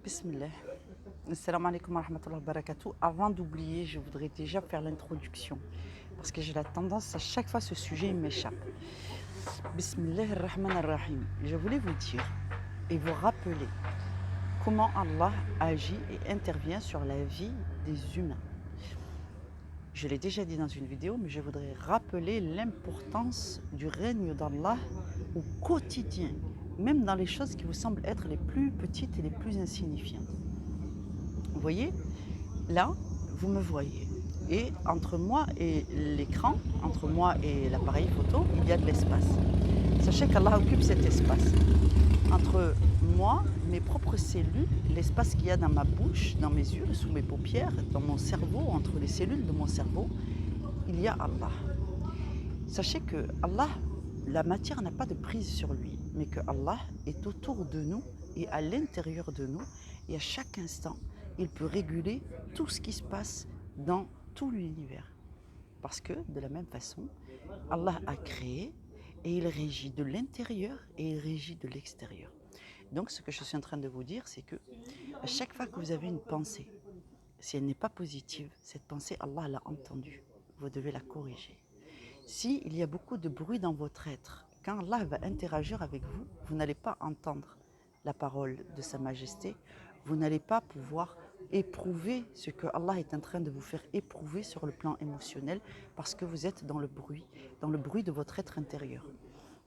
Bismillah. Assalamu alaikum wa rahmatullahi wa barakatuh. Avant d'oublier, je voudrais déjà faire l'introduction. Parce que j'ai la tendance, à chaque fois ce sujet il m'échappe. Bismillah ar-Rahman ar-Rahim. Je voulais vous dire et vous rappeler comment Allah agit et intervient sur la vie des humains. Je l'ai déjà dit dans une vidéo, mais je voudrais rappeler l'importance du règne d'Allah au quotidien, même dans les choses qui vous semblent être les plus petites et les plus insignifiantes. Vous voyez, là, vous me voyez. Et entre moi et l'écran, entre moi et l'appareil photo, il y a de l'espace. Sachez qu'Allah occupe cet espace. Entre moi, mes propres cellules, l'espace qu'il y a dans ma bouche, dans mes yeux, sous mes paupières, dans mon cerveau, entre les cellules de mon cerveau, il y a Allah. Sachez que Allah, la matière n'a pas de prise sur lui, mais que Allah est autour de nous et à l'intérieur de nous, et à chaque instant, il peut réguler tout ce qui se passe dans tout l'univers. Parce que, de la même façon, Allah a créé et il régit de l'intérieur et il régit de l'extérieur. Donc, ce que je suis en train de vous dire, c'est que à chaque fois que vous avez une pensée, si elle n'est pas positive, cette pensée, Allah l'a entendue. Vous devez la corriger. S'il y a beaucoup de bruit dans votre être, quand Allah va interagir avec vous, vous n'allez pas entendre la parole de Sa Majesté, vous n'allez pas pouvoir éprouver ce que Allah est en train de vous faire éprouver sur le plan émotionnel parce que vous êtes dans le bruit de votre être intérieur.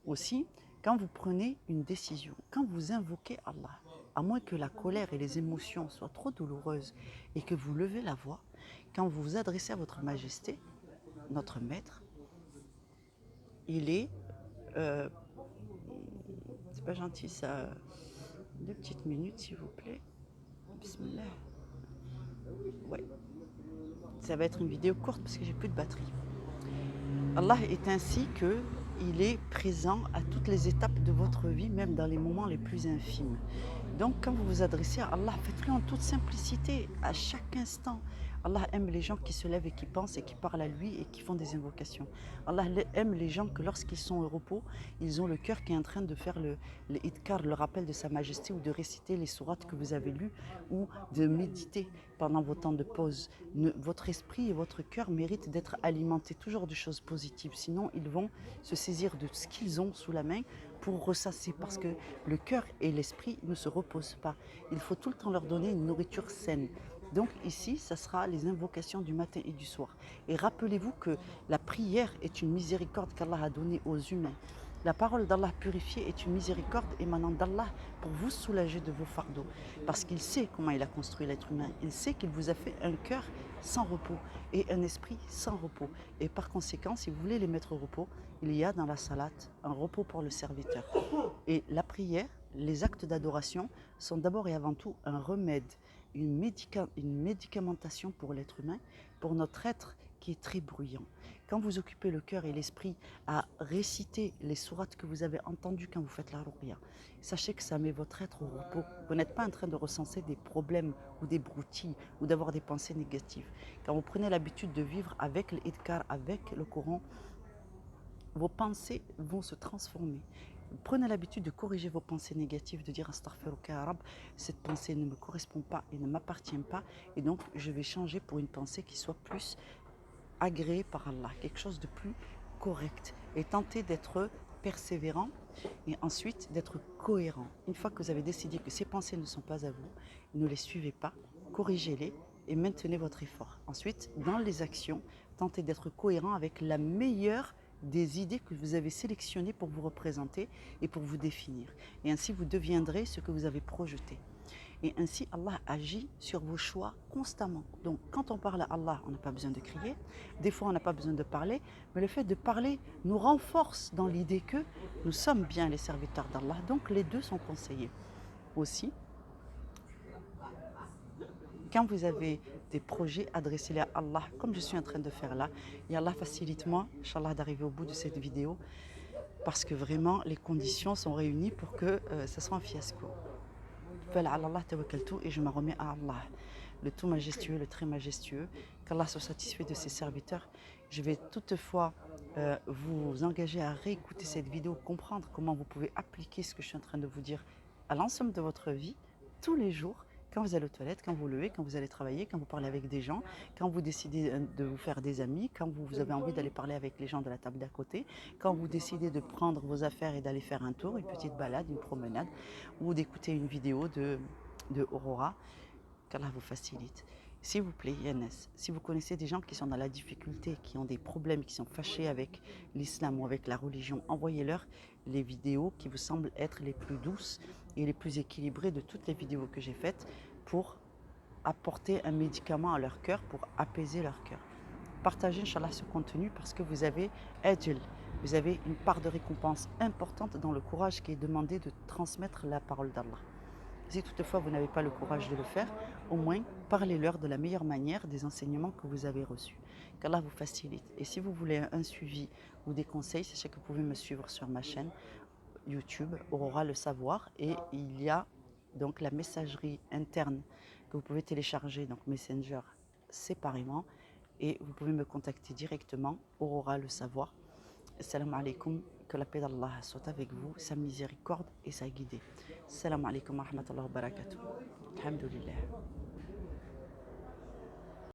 Aussi, quand vous prenez une décision, quand vous invoquez Allah, à moins que la colère et les émotions soient trop douloureuses et que vous levez la voix, quand vous vous adressez à votre Majesté, notre Maître, il est... c'est pas gentil ça. 2 petites minutes s'il vous plaît. Bismillah. Ouais. Ça va être une vidéo courte parce que j'ai plus de batterie. Allah est ainsi que il est présent à toutes les étapes de votre vie, même dans les moments les plus infimes. Donc quand vous vous adressez à Allah, faites-le en toute simplicité, à chaque instant. Allah aime les gens qui se lèvent et qui pensent et qui parlent à lui et qui font des invocations. Allah aime les gens que lorsqu'ils sont au repos, ils ont le cœur qui est en train de faire le idkar, le rappel de Sa Majesté, ou de réciter les sourates que vous avez lues, ou de méditer pendant vos temps de pause. Votre esprit et votre cœur méritent d'être alimentés toujours de choses positives, sinon ils vont se saisir de ce qu'ils ont sous la main pour ressasser, parce que le cœur et l'esprit ne se reposent pas. Il faut tout le temps leur donner une nourriture saine. Donc ici, ça sera les invocations du matin et du soir. Et rappelez-vous que la prière est une miséricorde qu'Allah a donnée aux humains. La parole d'Allah purifiée est une miséricorde émanant d'Allah pour vous soulager de vos fardeaux. Parce qu'il sait comment il a construit l'être humain. Il sait qu'il vous a fait un cœur sans repos et un esprit sans repos. Et par conséquent, si vous voulez les mettre au repos, il y a dans la salate un repos pour le serviteur. Et la prière, les actes d'adoration sont d'abord et avant tout un remède, une médicamentation pour l'être humain, pour notre être qui est très bruyant. Quand vous occupez le cœur et l'esprit à réciter les sourates que vous avez entendues quand vous faites la ruqya, sachez que ça met votre être au repos. Vous n'êtes pas en train de recenser des problèmes ou des broutilles ou d'avoir des pensées négatives. Quand vous prenez l'habitude de vivre avec l'idkar, avec le Coran, vos pensées vont se transformer. Prenez l'habitude de corriger vos pensées négatives, de dire astaghfiruka ya Rab, cette pensée ne me correspond pas et ne m'appartient pas, et donc je vais changer pour une pensée qui soit plus agréée par Allah, quelque chose de plus correct, et tenter d'être persévérant et ensuite d'être cohérent. Une fois que vous avez décidé que ces pensées ne sont pas à vous, ne les suivez pas, corrigez-les et maintenez votre effort. Ensuite, dans les actions, tentez d'être cohérent avec la meilleure des idées que vous avez sélectionnées pour vous représenter et pour vous définir. Et ainsi, vous deviendrez ce que vous avez projeté. Et ainsi, Allah agit sur vos choix constamment. Donc, quand on parle à Allah, on n'a pas besoin de crier. Des fois, on n'a pas besoin de parler. Mais le fait de parler nous renforce dans l'idée que nous sommes bien les serviteurs d'Allah. Donc, les deux sont conseillés. Aussi, quand vous avez des projets, adressez-les à Allah, comme je suis en train de faire là. Et Allah facilite-moi, Inch'Allah, d'arriver au bout de cette vidéo, parce que vraiment, les conditions sont réunies pour que ça soit un fiasco. Et je m'en remets à Allah, le tout majestueux, le très majestueux, qu'Allah soit satisfait de ses serviteurs. Je vais toutefois vous engager à réécouter cette vidéo, comprendre comment vous pouvez appliquer ce que je suis en train de vous dire à l'ensemble de votre vie, tous les jours, Quand vous allez aux toilettes, quand vous levez, quand vous allez travailler, quand vous parlez avec des gens, quand vous décidez de vous faire des amis, quand vous avez envie d'aller parler avec les gens de la table d'à côté, quand vous décidez de prendre vos affaires et d'aller faire un tour, une petite balade, une promenade, ou d'écouter une vidéo de Aurora, qu'Allah vous facilite. S'il vous plaît, Yannes, si vous connaissez des gens qui sont dans la difficulté, qui ont des problèmes, qui sont fâchés avec l'islam ou avec la religion, envoyez-leur les vidéos qui vous semblent être les plus douces et les plus équilibrées de toutes les vidéos que j'ai faites pour apporter un médicament à leur cœur, pour apaiser leur cœur. Partagez, Inch'Allah, ce contenu parce que vous avez ajl, vous avez une part de récompense importante dans le courage qui est demandé de transmettre la parole d'Allah. Si toutefois vous n'avez pas le courage de le faire, au moins parlez-leur de la meilleure manière des enseignements que vous avez reçus. Qu'Allah vous facilite. Et si vous voulez un suivi ou des conseils, sachez que vous pouvez me suivre sur ma chaîne YouTube, Aurora le Savoir. Et il y a donc la messagerie interne que vous pouvez télécharger, donc Messenger séparément. Et vous pouvez me contacter directement, Aurora le Savoir. Assalamu alaikum, que la paix d'Allah soit avec vous, sa miséricorde et sa guidée. Assalamu alaikum wa rahmatullahi wa barakatuh. Alhamdulillah.